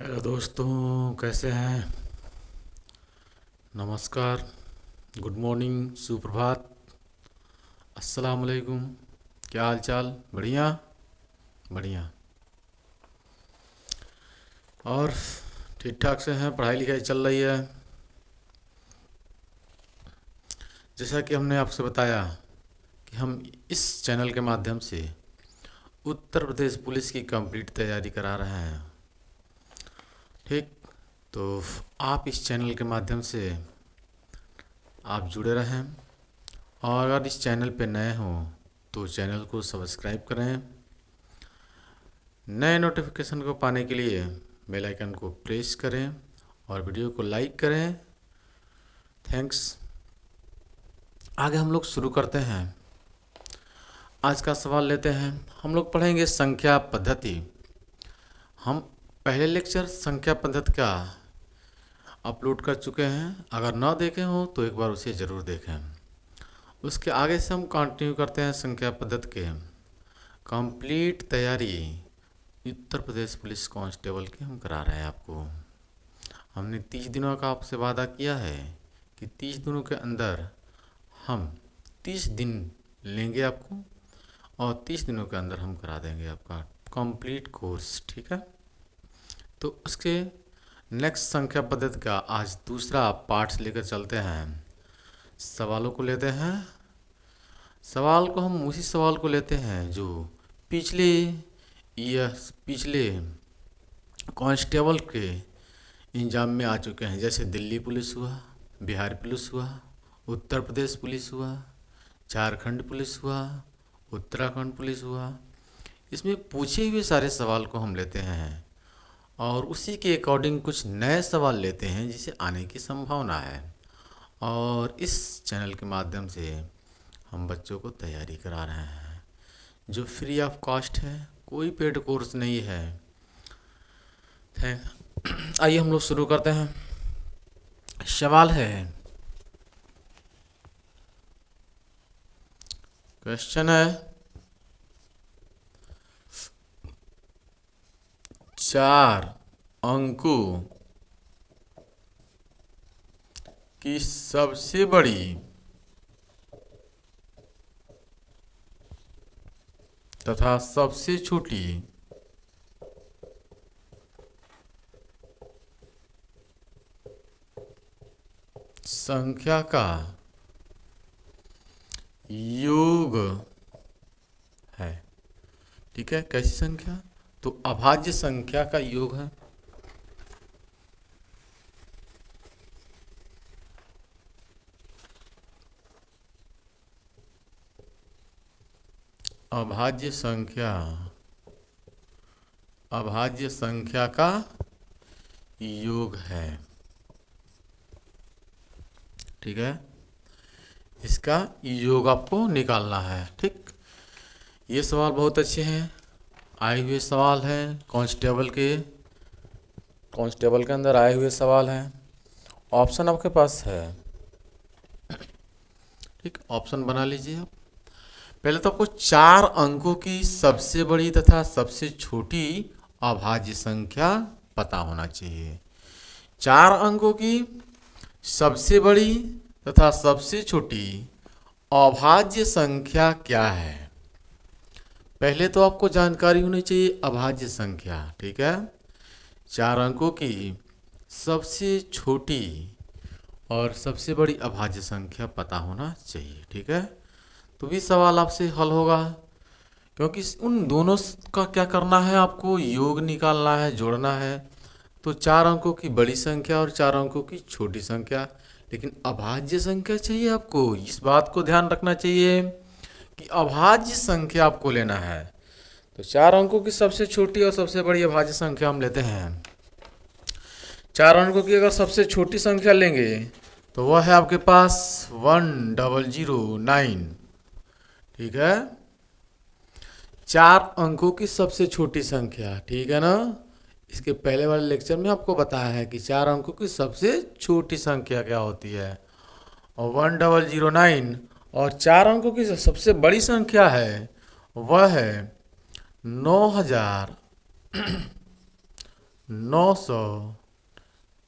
Hello दोस्तों, कैसे हैं? नमस्कार, गुड मॉर्निंग, सुप्रभात, अस्सलाम वालेकुम। क्या हाल चाल? बढ़िया बढ़िया। और ठीक ठाक से हैं? पढ़ाई लिखाई चल रही है? जैसा कि हमने आपसे बताया कि हम इस चैनल के माध्यम से उत्तर प्रदेश पुलिस की कंप्लीट तैयारी करा रहे हैं। ठीक, तो आप इस चैनल के माध्यम से आप जुड़े रहें, और अगर इस चैनल पे नए हों तो चैनल को सब्सक्राइब करें। नए नोटिफिकेशन को पाने के लिए बेल आइकन को प्रेस करें और वीडियो को लाइक करें। थैंक्स। आगे हम लोग शुरू करते हैं। आज का सवाल लेते हैं। हम लोग पढ़ेंगे संख्या पद्धति। हम पहले लेक्चर संख्या पद्धति का अपलोड कर चुके हैं। अगर ना देखे हो तो एक बार उसे ज़रूर देखें। उसके आगे से हम कंटिन्यू करते हैं संख्या पद्धति के कंप्लीट तैयारी उत्तर प्रदेश पुलिस कांस्टेबल की हम करा रहे हैं आपको। हमने 30 दिनों का आपसे वादा किया है कि 30 दिनों के अंदर हम 30 दिन लेंगे आपको, और 30 दिनों के अंदर हम करा देंगे आपका कंप्लीट कोर्स। ठीक है, तो उसके नेक्स्ट संख्या पद्धति का आज दूसरा पार्ट लेकर चलते हैं। सवालों को लेते हैं। सवाल को हम उसी सवाल को लेते हैं जो पिछले पिछले कांस्टेबल के एग्जाम में आ चुके हैं। जैसे दिल्ली पुलिस हुआ, बिहार पुलिस हुआ, उत्तर प्रदेश पुलिस हुआ, झारखंड पुलिस हुआ, उत्तराखंड पुलिस हुआ। इसमें पूछे हुए सारे सवाल को हम लेते हैं और उसी के अकॉर्डिंग कुछ नए सवाल लेते हैं जिसे आने की संभावना है। और इस चैनल के माध्यम से हम बच्चों को तैयारी करा रहे हैं, जो फ्री ऑफ कॉस्ट है, कोई पेड कोर्स नहीं है। आइए हम लोग शुरू करते हैं। सवाल है, क्वेश्चन है, 4 अंकों की सबसे बड़ी तथा सबसे छोटी संख्या का योग है। ठीक है, कैसी संख्या? तो अभाज्य संख्या का योग है। अभाज्य संख्या का योग है। ठीक है, इसका योग आपको निकालना है। ठीक, ये सवाल बहुत अच्छे हैं, आए हुए सवाल हैं कांस्टेबल के अंदर आए हुए सवाल हैं। ऑप्शन आपके पास है। ठीक, ऑप्शन बना लीजिए आप। पहले तो आपको 4 अंकों की सबसे बड़ी तथा सबसे छोटी अभाज्य संख्या पता होना चाहिए। 4 अंकों की सबसे बड़ी तथा सबसे छोटी अभाज्य संख्या क्या है? पहले तो आपको जानकारी होनी चाहिए अभाज्य संख्या। ठीक है, 4 अंकों की सबसे छोटी और सबसे बड़ी अभाज्य संख्या पता होना चाहिए। ठीक है, तो भी सवाल आपसे हल होगा, क्योंकि उन दोनों का क्या करना है, आपको योग निकालना है, जोड़ना है। तो 4 अंकों की बड़ी संख्या और 4 अंकों की छोटी संख्या, लेकिन अभाज्य संख्या चाहिए आपको। इस बात को ध्यान रखना चाहिए कि अभाज्य संख्या आपको लेना है। तो 4 अंकों की सबसे छोटी और सबसे बड़ी अभाज्य संख्या हम लेते हैं। 4 अंकों की अगर सबसे छोटी संख्या लेंगे तो वह है आपके पास 1009। ठीक है, 4 अंकों की सबसे छोटी संख्या। ठीक है ना, इसके पहले वाले लेक्चर में आपको बताया है कि 4 अंकों की सबसे छोटी संख्या क्या होती है, और 1009। और 4 अंकों की जो सबसे बड़ी संख्या है वह है 9000 900,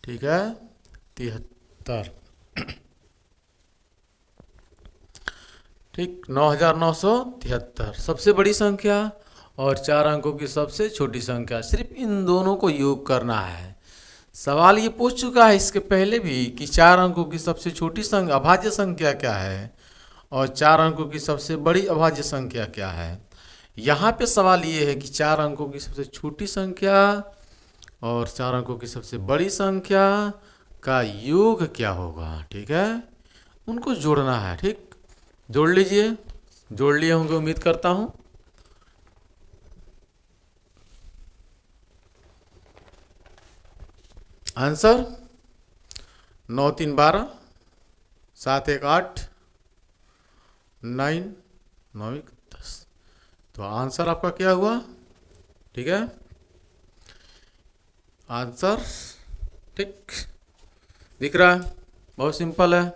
ठीक है, 73, ठीक, 9973 सबसे बड़ी संख्या और 4 अंकों की सबसे छोटी संख्या, सिर्फ इन दोनों को योग करना है। सवाल ये पूछ चुका है इसके पहले भी कि 4 अंकों की सबसे छोटी संख्या अभाज्य संख्या क्या है और 4 अंकों की सबसे बड़ी अभाज्य संख्या क्या है। यहाँ पे सवाल ये है कि 4 अंकों की सबसे छोटी संख्या और 4 अंकों की सबसे बड़ी संख्या का योग क्या होगा, ठीक है, उनको जोड़ना है। ठीक, जोड़ लीजिए, जोड़ लिए होंगे उम्मीद करता हूँ। आंसर 9 3 12, 7 1 8, 9 9 1 10। तो आंसर आपका क्या हुआ, ठीक है, आंसर ठीक दिख रहा है, बहुत सिंपल है,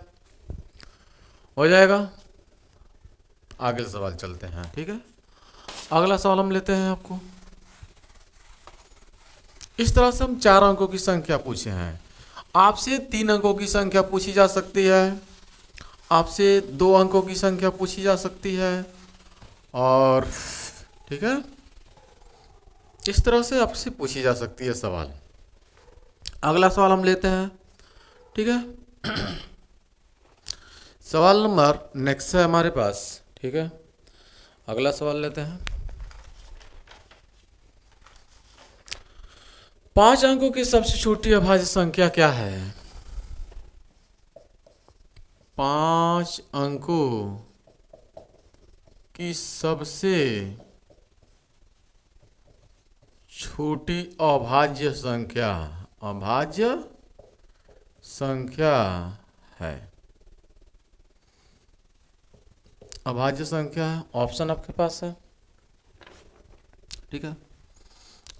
हो जाएगा। आगे सवाल चलते हैं, ठीक है। अगला सवाल हम लेते हैं आपको। इस तरह से हम 4 अंकों की संख्या पूछे हैं। आपसे 3 अंकों की संख्या पूछी जा सकती है, आपसे 2 अंकों की संख्या पूछी जा सकती है, और ठीक है, इस तरह से आपसे पूछी जा सकती है सवाल। अगला सवाल हम लेते हैं, ठीक है। सवाल नंबर नेक्स्ट है हमारे पास, ठीक है। अगला सवाल लेते हैं। 5 अंकों की सबसे छोटी अभाज्य संख्या क्या है? 5 अंकों की सबसे छोटी अभाज्य संख्या, अभाज्य संख्या है, अभाज्य संख्या है। ऑप्शन आपके पास है, ठीक है।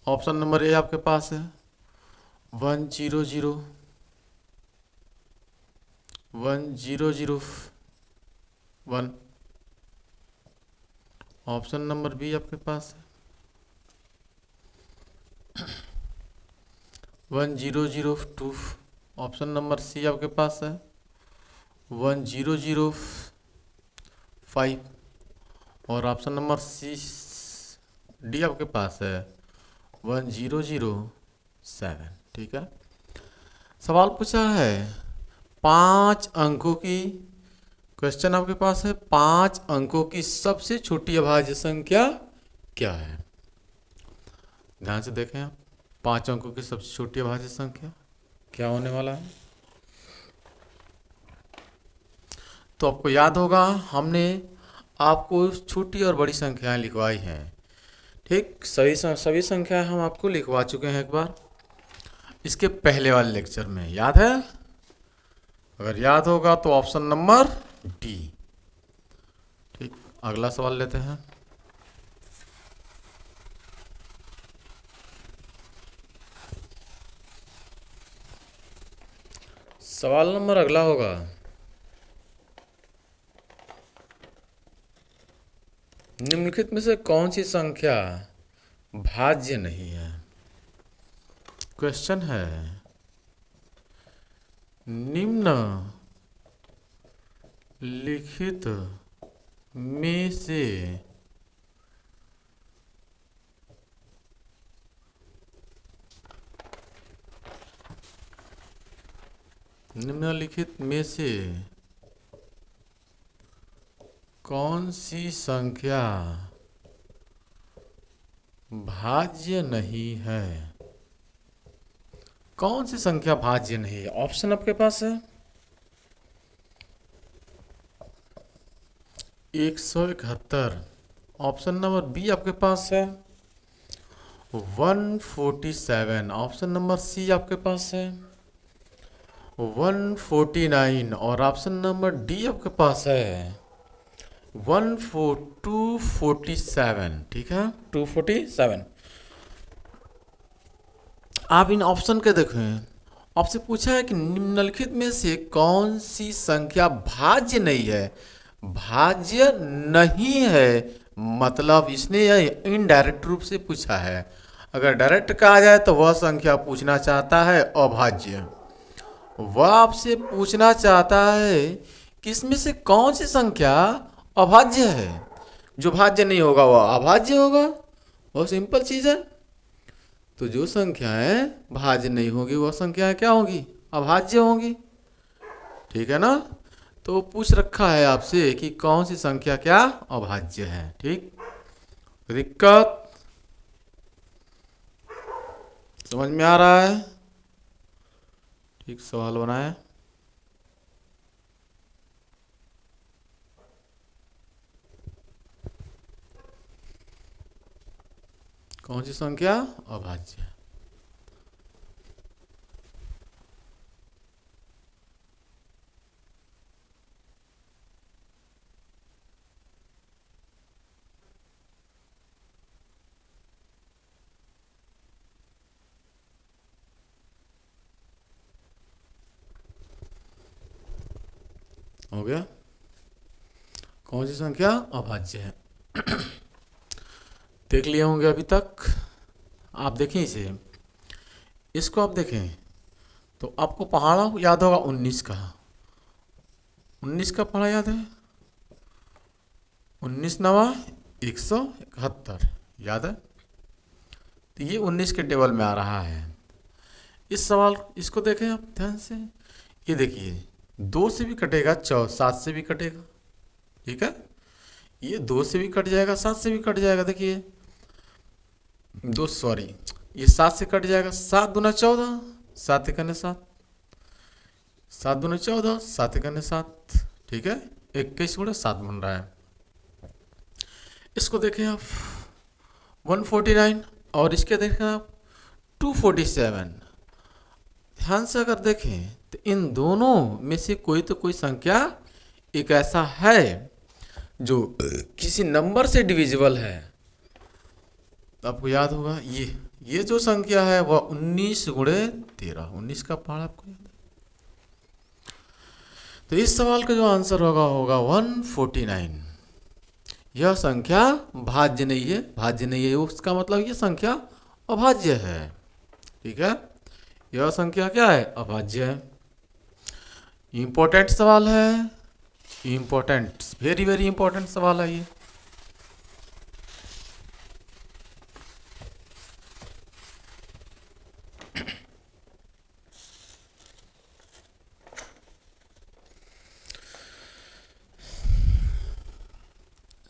ऑप्शन नंबर ए आपके पास है 100, 1001। ऑप्शन नंबर बी आपके पास है 1002। ऑप्शन नंबर सी आपके पास है 1005। और ऑप्शन नंबर सी डी आपके पास है 1007, ठीक है। सवाल पूछा है 5 अंकों की, क्वेश्चन आपके पास है 5 अंकों की सबसे छोटी अभाज्य संख्या क्या है। ध्यान से देखें आप, 5 अंकों की सबसे छोटी अभाज्य संख्या क्या होने वाला है। तो आपको याद होगा हमने आपको छोटी और बड़ी संख्याएं लिखवाई हैं, ठीक। सभी संख्याएं हम आपको लिखवा चुके हैं एक बार इसके पहले वाले लेक्चर में, याद है? अगर याद होगा तो ऑप्शन नंबर डी, ठीक। अगला सवाल लेते हैं। सवाल नंबर अगला होगा निम्नलिखित में से कौन सी संख्या भाज्य नहीं है। क्वेश्चन है निम्नलिखित में से कौन सी संख्या भाज्य नहीं है। कौन सी संख्या भाज्य नहीं है? ऑप्शन आपके पास है 171। ऑप्शन नंबर बी आपके पास है 147। ऑप्शन नंबर सी आपके पास है 149। और ऑप्शन नंबर डी आपके पास है 247, ठीक है, 247। आप इन ऑप्शन के देखें, आपसे पूछा है कि निम्नलिखित में से कौन सी संख्या भाज्य नहीं है। भाज्य नहीं है मतलब इसने इनडायरेक्ट रूप से पूछा है। अगर डायरेक्ट कहा जाए तो वह संख्या पूछना चाहता है अभाज्य। वह आपसे पूछना चाहता है कि इसमें से कौन सी संख्या अभाज्य है। जो भाज्य नहीं होगा वह अभाज्य होगा। बहुत सिंपल चीज़ है। तो जो संख्याएं भाज्य नहीं होगी वह संख्याएं क्या होंगी? अभाज्य होंगी। ठीक है ना। तो पूछ रखा है आपसे कि कौन सी संख्या क्या अभाज्य है। ठीक, दिक्कत समझ में आ रहा है? ठीक, सवाल बनाए। कौन सी संख्या अभाज्य है? हो गया। कौन सी संख्या अभाज्य है? देख लिए होंगे अभी तक। आप देखें इसे, इसको आप देखें तो आपको पहाड़ा याद होगा 19 का। 19 का पहाड़ा याद है? 19 नवा 171 याद है? तो ये 19 के टेबल में आ रहा है। इस सवाल इसको देखें आप ध्यान से। ये देखिए 2 से भी कटेगा, 7 से भी कटेगा। ठीक है, ये 2 से भी कट जाएगा, 7 से भी कट जाएगा। देखिए ये 7 से कट जाएगा। 7 दूना 14, 7 एकने 7, 7 दूना 14, 7 एकने 7। ठीक है, 21 गुणे 7 बन रहा है। इसको देखें आप 149 और इसके देखें आप 247। ध्यान से अगर देखें तो इन दोनों में से कोई तो कोई संख्या एक ऐसा है जो किसी नंबर से डिविजिबल है। आपको याद होगा ये जो संख्या है वह 19 गुणे 13, 19 का पहाड़ा आपको याद है। तो इस सवाल का जो आंसर होगा 149। यह संख्या भाज्य नहीं है, भाज्य नहीं है उसका मतलब ये संख्या अभाज्य है। ठीक है, यह संख्या क्या है? अभाज्य है। इंपॉर्टेंट सवाल है, इंपॉर्टेंट, वेरी वेरी इंपॉर्टेंट सवाल है ये।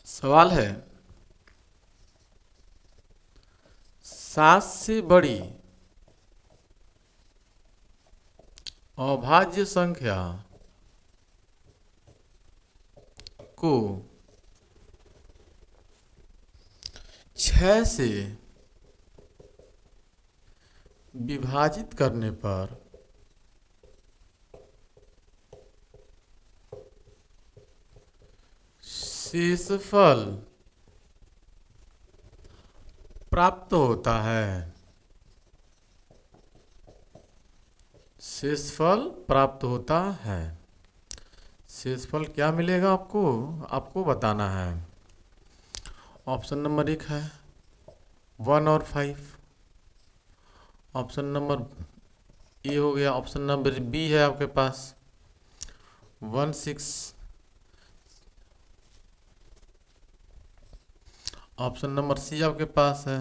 सवाल है 7 से बड़ी अभाज्य संख्या को 6 से विभाजित करने पर शेषफल प्राप्त होता है। शेषफल प्राप्त होता है। शेषफल क्या मिलेगा आपको बताना है। ऑप्शन नंबर 1 है 1 और 5। ऑप्शन नंबर ए हो गया। ऑप्शन नंबर बी है आपके पास 1 6। ऑप्शन नंबर सी आपके पास है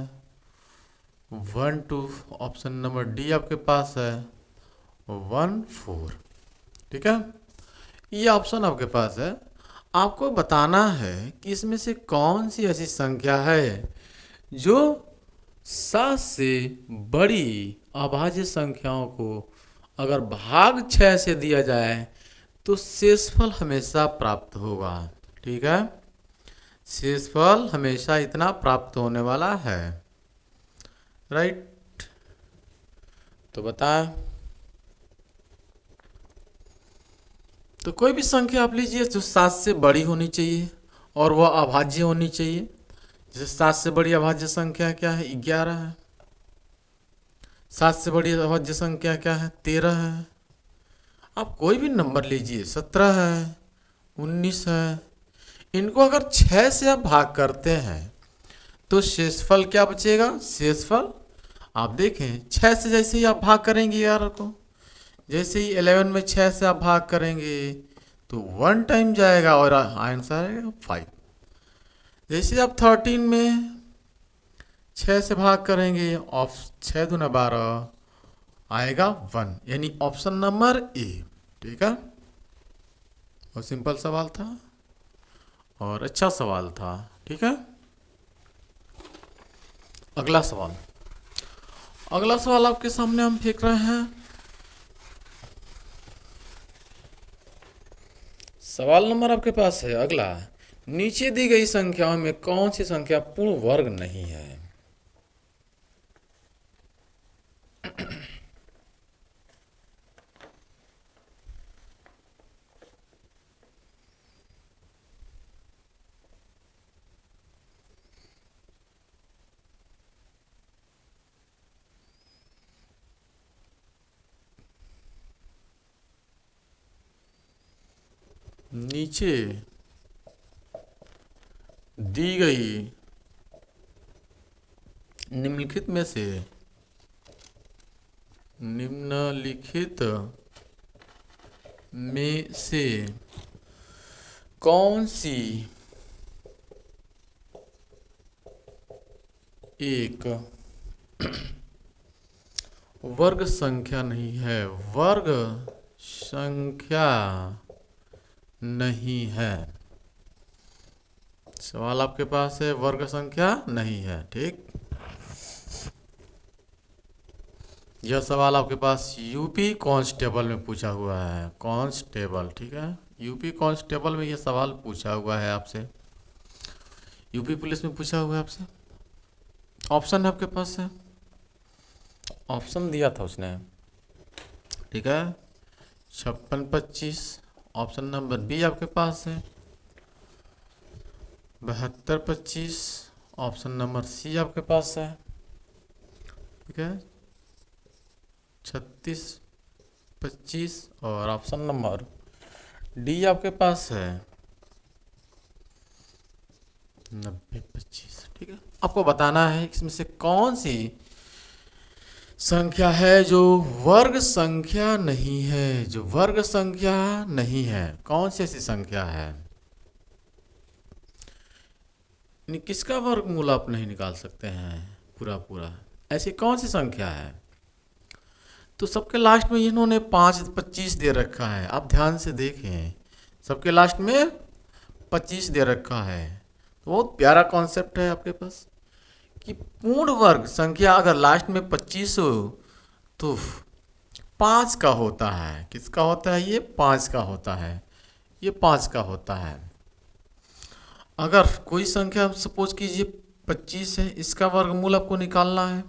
1 2। ऑप्शन नंबर डी आपके पास है 1 4। ठीक है, ये ऑप्शन आपके पास है। आपको बताना है कि इसमें से कौन सी ऐसी संख्या है जो 7 से बड़ी अभाज्य संख्याओं को अगर भाग 6 से दिया जाए तो शेषफल हमेशा प्राप्त होगा। ठीक है, शेषफल हमेशा इतना प्राप्त होने वाला है। राइट, तो बताएं। तो कोई भी संख्या आप लीजिए जो 7 से बड़ी होनी चाहिए और वह अभाज्य होनी चाहिए। जैसे 7 से बड़ी अभाज्य संख्या क्या है? 11 है। 7 से बड़ी अभाज्य संख्या क्या है? 13 है। आप कोई भी नंबर लीजिए, 17 है, 19 है। इनको अगर 6 से आप भाग करते हैं तो शेषफल क्या बचेगा? शेषफल आप देखें 6 से जैसे ही आप भाग करेंगे 11 को, जैसे ही 11 में 6 से आप भाग करेंगे तो 1 टाइम जाएगा और आंसर आएगा 5। जैसे आप 13 में 6 से भाग करेंगे, ऑफ 6 दूना 12 आएगा 1, यानी ऑप्शन नंबर ए। ठीक है, और सिंपल सवाल था और अच्छा सवाल था। ठीक है, अगला सवाल, अगला सवाल आपके सामने हम फेंक रहे हैं। सवाल नंबर आपके पास है अगला, नीचे दी गई संख्याओं में कौन सी संख्या पूर्ण वर्ग नहीं है? नीचे दी गई निम्नलिखित में से कौन सी एक वर्ग संख्या नहीं है? वर्ग संख्या नहीं है। सवाल आपके पास है, वर्ग संख्या नहीं है। ठीक, यह सवाल आपके पास यूपी कांस्टेबल में पूछा हुआ है। कांस्टेबल, ठीक है, यूपी कांस्टेबल में यह सवाल पूछा हुआ है आपसे, यूपी पुलिस में पूछा हुआ है आपसे। ऑप्शन है आपके पास है, ऑप्शन दिया था उसने। ठीक है, 56-25 ऑप्शन नंबर बी आपके पास है। 72-25 ऑप्शन नंबर सी आपके पास है। ठीक है, 36-25 और ऑप्शन नंबर डी आपके पास है 90-25। ठीक है, आपको बताना है इसमें से कौन सी संख्या है जो वर्ग संख्या नहीं है, जो वर्ग संख्या नहीं है। कौन सी ऐसी संख्या है, किसका वर्गमूल आप नहीं निकाल सकते हैं पूरा पूरा, ऐसी कौन सी संख्या है? तो सबके लास्ट में इन्होंने 5-25 दे रखा है, आप ध्यान से देखें, सबके लास्ट में 25 दे रखा है। तो बहुत प्यारा कॉन्सेप्ट है आपके पास कि पूर्ण वर्ग संख्या अगर लास्ट में 25 हो तो 5 का होता है। किसका होता है? ये 5 का होता है, ये 5 का होता है। अगर कोई संख्या सपोज कीजिए 25 है, इसका वर्गमूल आपको निकालना है।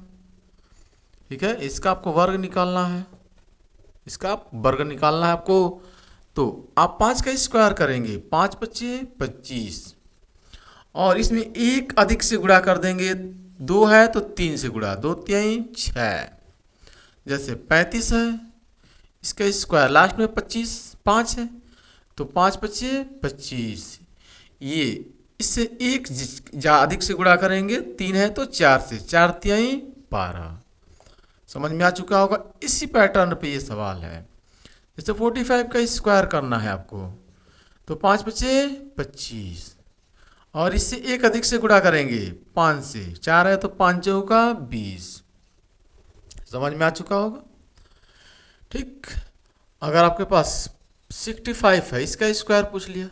ठीक है, इसका आपको वर्ग निकालना है, इसका वर्ग निकालना है आपको। तो आप 5 का स्क्वायर करेंगे, 5×5 = 25, और इसमें एक अधिक से गुणा कर देंगे, 2 है तो 3 से गुणा, 2×3 = 6। जैसे 35 है, इसका स्क्वायर लास्ट में 5 है तो 5×5 = 25। ये इससे एक अधिक से गुणा करेंगे, 3 है तो 4 से, 4×3 = 12। समझ में आ चुका होगा। इसी पैटर्न पे ये सवाल है। जैसे 45 का स्क्वायर करना है आपको, तो 5×5 = 25, और इससे एक अधिक से गुणा करेंगे 5 से, 4 है तो 5×4 = 20। समझ में आ चुका होगा। ठीक, अगर आपके पास 65 है, इसका स्क्वायर पूछ लिया,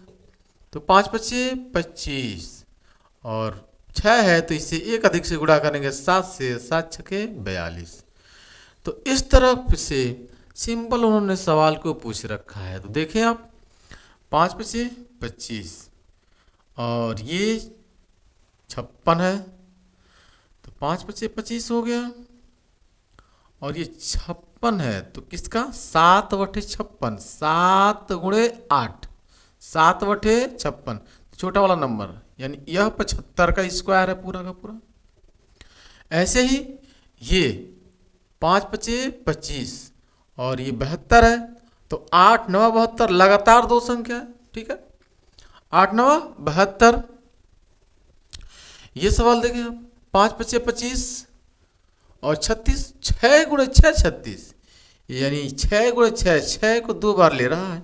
तो 5×5 = 25, और 6 है तो इससे एक अधिक से गुणा करेंगे 7 से, 7×6 = 42। तो इस तरह से सिंपल उन्होंने सवाल को पूछ रखा है। तो देखें आप, 5×5 = 25 और ये 56 है, तो 5×5 = 25 हो गया, और ये 56 है तो किसका 7/56, 7×8, 7/56, छोटा वाला नंबर, यानी यह 75 का स्क्वायर है पूरा का पूरा। ऐसे ही ये 5×5 = 25 और ये 72 है, तो 8×9 = 72, लगातार दो संख्या है। ठीक है, 8×9 = 72। ये सवाल देखें आप, 5×5 = 25 और 36, 6 × 6 36, यानी 6 × 6, 6 को 2 बार ले रहा है,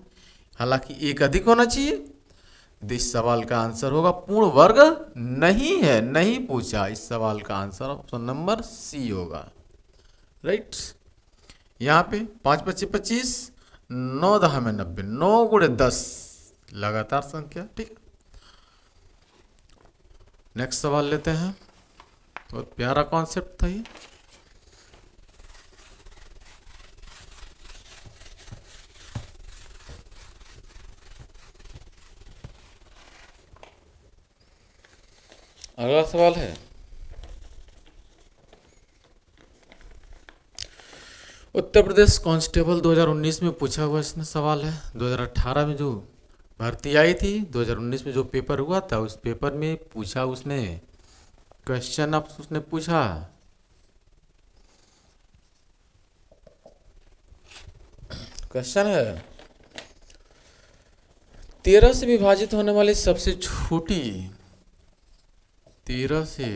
हालांकि एक अधिक होना चाहिए। तो इस सवाल का आंसर होगा पूर्ण वर्ग नहीं है, नहीं पूछा। इस सवाल का आंसर ऑप्शन नंबर सी होगा। राइट। यहाँ पे 5×5 = 25, 9×10 = 90, 9 × 10 लगातार संख्या। ठीक है, नेक्स्ट सवाल लेते हैं। बहुत प्यारा कॉन्सेप्ट था ये। अगला सवाल है, उत्तर प्रदेश कांस्टेबल 2019 में पूछा हुआ इसमें सवाल है। 2018 में जो भर्ती आई थी, 2019 में जो पेपर हुआ था, उस पेपर में पूछा उसने क्वेश्चन, अब उसने पूछा क्वेश्चन है 13 से विभाजित होने वाली सबसे छोटी, 13 से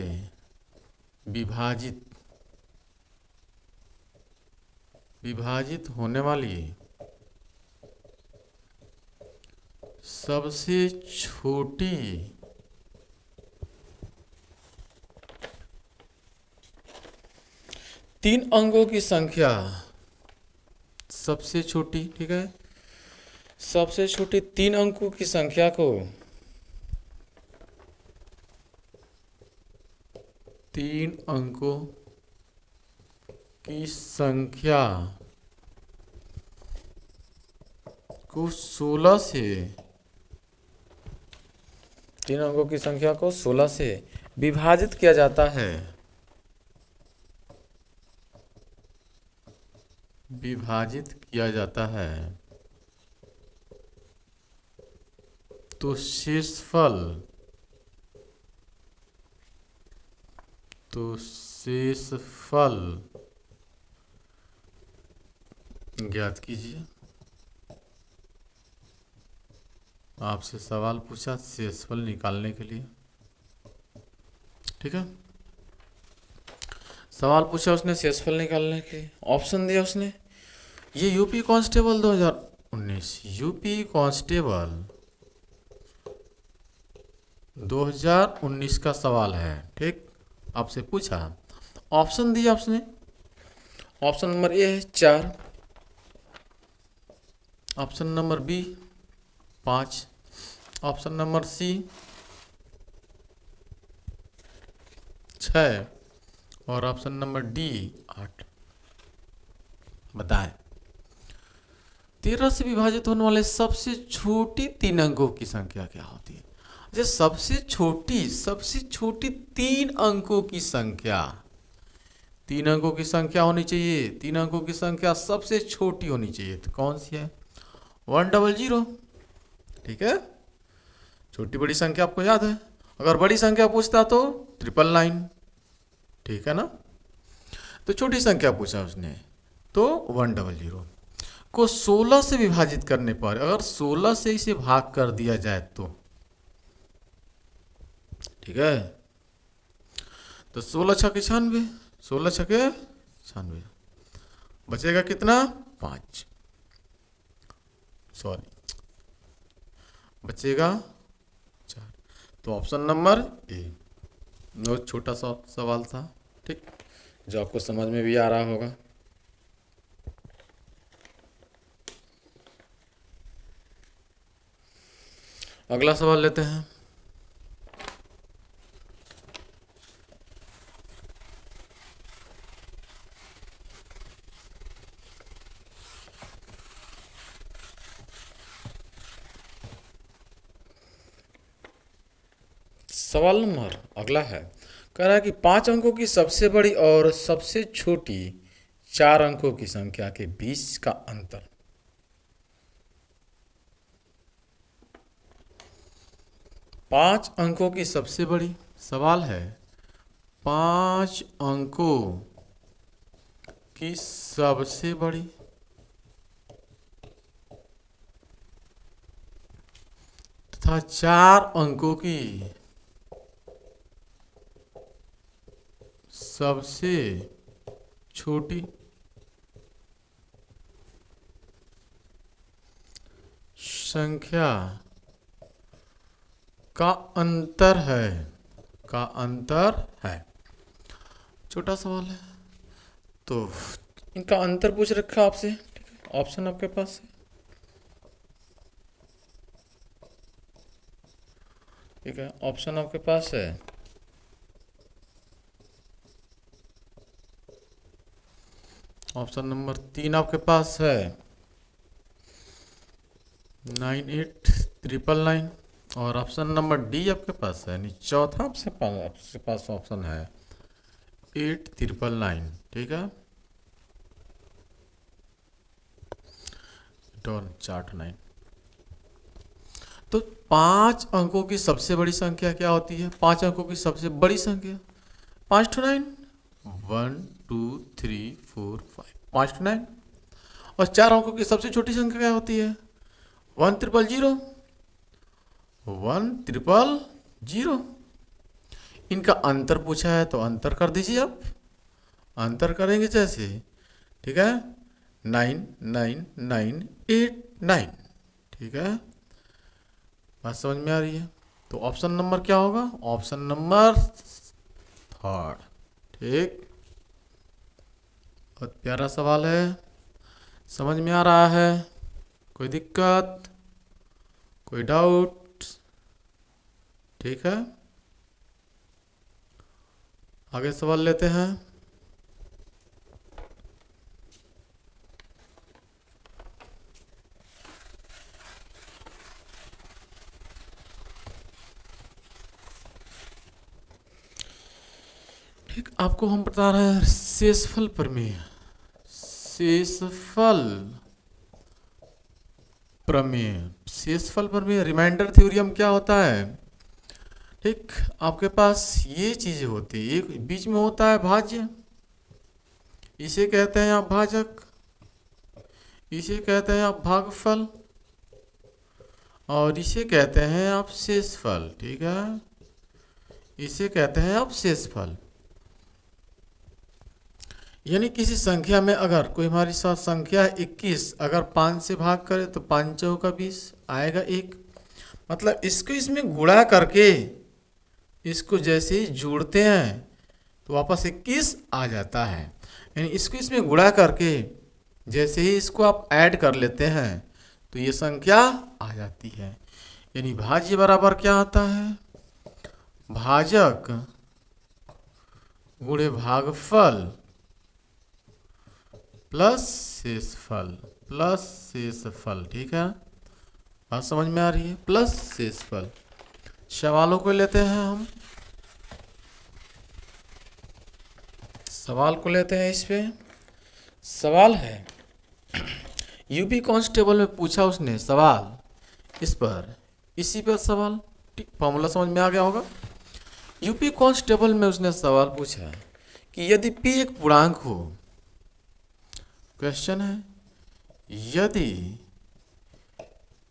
विभाजित होने वाली सबसे छोटी तीन अंकों की संख्या, सबसे छोटी, ठीक है, सबसे छोटी 3 अंकों की संख्या को 3 अंकों की संख्या को 16 से, 3 अंकों की संख्या को 16 से विभाजित किया जाता है, विभाजित किया जाता है, तो शेषफल ज्ञात कीजिए। आपसे सवाल पूछा शेषफल निकालने के लिए। ठीक है, सवाल पूछा उसने शेषफल निकालने के लिए, ऑप्शन दिया उसने। ये यूपी कांस्टेबल 2019, यूपी कांस्टेबल 2019 का सवाल है। ठीक, आपसे पूछा, ऑप्शन दिया आपने। ऑप्शन नंबर ए है 4, option number B 5, option number C 6 और ऑप्शन नंबर डी 8। बताएं 13 से विभाजित होने वाले सबसे छोटी 3 अंकों की संख्या क्या होती है? जो सबसे छोटी 3 अंकों की संख्या, 3 अंकों की संख्या होनी चाहिए, 3 अंकों की संख्या सबसे छोटी होनी चाहिए। तो कौन सी है? 100। ठीक है, छोटी बड़ी संख्या आपको याद है। अगर बड़ी संख्या पूछता तो 999। ठीक है ना, तो छोटी संख्या पूछा उसने तो 100 को 16 से विभाजित करने पर, अगर 16 से इसे भाग कर दिया जाए तो, ठीक है, तो 16 छक्के 96, 16 छक्के 96, बचेगा कितना? 5, सॉरी, बचेगा 4। तो ऑप्शन नंबर ए। बहुत छोटा सा सवाल था, ठीक, जो आपको समझ में भी आ रहा होगा। अगला सवाल लेते हैं। सवाल नंबर अगला है, कह रहा है कि 5 अंकों की सबसे बड़ी और सबसे छोटी 4 अंकों की संख्या के बीच का अंतर। 5 अंकों की सबसे बड़ी, सवाल है 5 अंकों की सबसे बड़ी तथा 4 अंकों की सबसे छोटी संख्या का अंतर है, का अंतर है। छोटा सवाल है तो इनका अंतर पूछ रखा आपसे, ठीक है। ऑप्शन आपके पास है, ठीक है। ऑप्शन आपके पास है, ऑप्शन नंबर 3 आपके पास है 98,999, और ऑप्शन नंबर डी आपके पास है, यानी चौथा आपके पास ऑप्शन है 8,999, ठीक है। डॉन चार्ट 9। तो 5 अंकों की सबसे बड़ी संख्या क्या होती है? 5 अंकों की सबसे बड़ी संख्या 5 to 9, 1 2 3 4 5, 5 to 9। और 4 अंकों की सबसे छोटी संख्या क्या होती है? 1,000,000, 1,000,000। इनका अंतर पूछा है तो अंतर कर दीजिए आप। अंतर करेंगे जैसे, ठीक है, 9,9,9,8,9, ठीक है। बात समझ में आ रही है? तो ऑप्शन नंबर क्या होगा? ऑप्शन नंबर 3, ठीक। बहुत प्यारा सवाल है, समझ में आ रहा है? कोई दिक्कत, कोई डाउट? ठीक है, आगे सवाल लेते हैं। ठीक, आपको हम बता रहे हैं शेषफल प्रमेय। शेषफल प्रमेय, शेषफल प्रमेय, रिमाइंडर थ्योरम क्या होता है? ठीक, आपके पास ये चीजें होती है, एक बीच में होता है भाज्य, इसे कहते हैं आप भाजक, इसे कहते हैं आप भागफल, और इसे कहते हैं आप शेषफल, ठीक है। इसे कहते हैं आप शेषफल। यानी किसी संख्या में अगर कोई हमारी साथ संख्या है 21, अगर 5 से भाग करे तो 5 चौका 20 आएगा 1। मतलब इसको इसमें गुणा करके इसको जैसे ही जोड़ते हैं तो वापस 21 आ जाता है। यानी इसको इसमें गुणा करके जैसे ही इसको आप ऐड कर लेते हैं तो ये संख्या आ जाती है। यानी भाज्य बराबर क्या आता है? भाजक गुणे भागफल प्लस शेषफल, प्लस शेषफल, ठीक है। बात समझ में आ रही है? प्लस शेषफल। सवालों को लेते हैं हम, सवाल को लेते हैं। इस पे सवाल है, यूपी कांस्टेबल में पूछा उसने सवाल, इस पर, इसी पर सवाल, ठीक। फॉर्मूला समझ में आ गया होगा। यूपी कांस्टेबल में उसने सवाल पूछा कि यदि p एक पूर्णांक हो, क्वेश्चन है यदि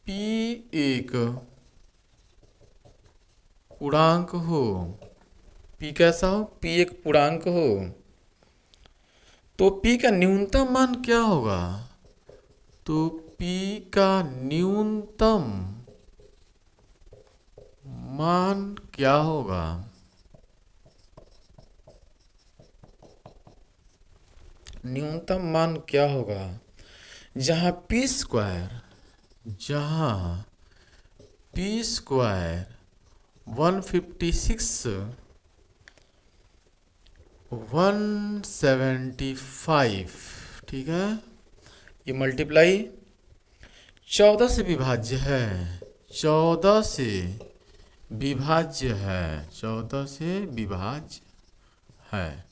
p एक पूर्णांक हो, p कैसा हो? p एक पूर्णांक हो तो p का न्यूनतम मान क्या होगा? तो p का न्यूनतम मान क्या होगा? न्यूनतम मान क्या होगा? जहां p स्क्वायर, जहां p स्क्वायर 156, 175, ठीक है। ये मल्टीप्लाई 14 से विभाज्य है, 14 से विभाज्य है, 14 से विभाज्य है।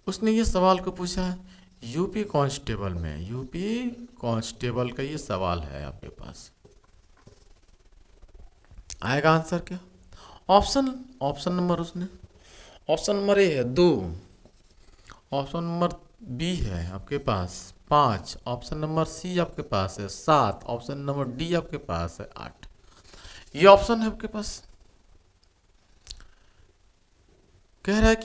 उसने ये सवाल को पूछा यूपी कांस्टेबल में, यूपी कांस्टेबल का ये सवाल है आपके पास। आएगा आंसर क्या? ऑप्शन, ऑप्शन नंबर उसने, ऑप्शन नंबर ए है 2, ऑप्शन नंबर बी है आपके पास 5, ऑप्शन नंबर सी आपके पास है 7, ऑप्शन नंबर डी आपके पास है 8। ये ऑप्शन है आपके पास। कह रहा है कि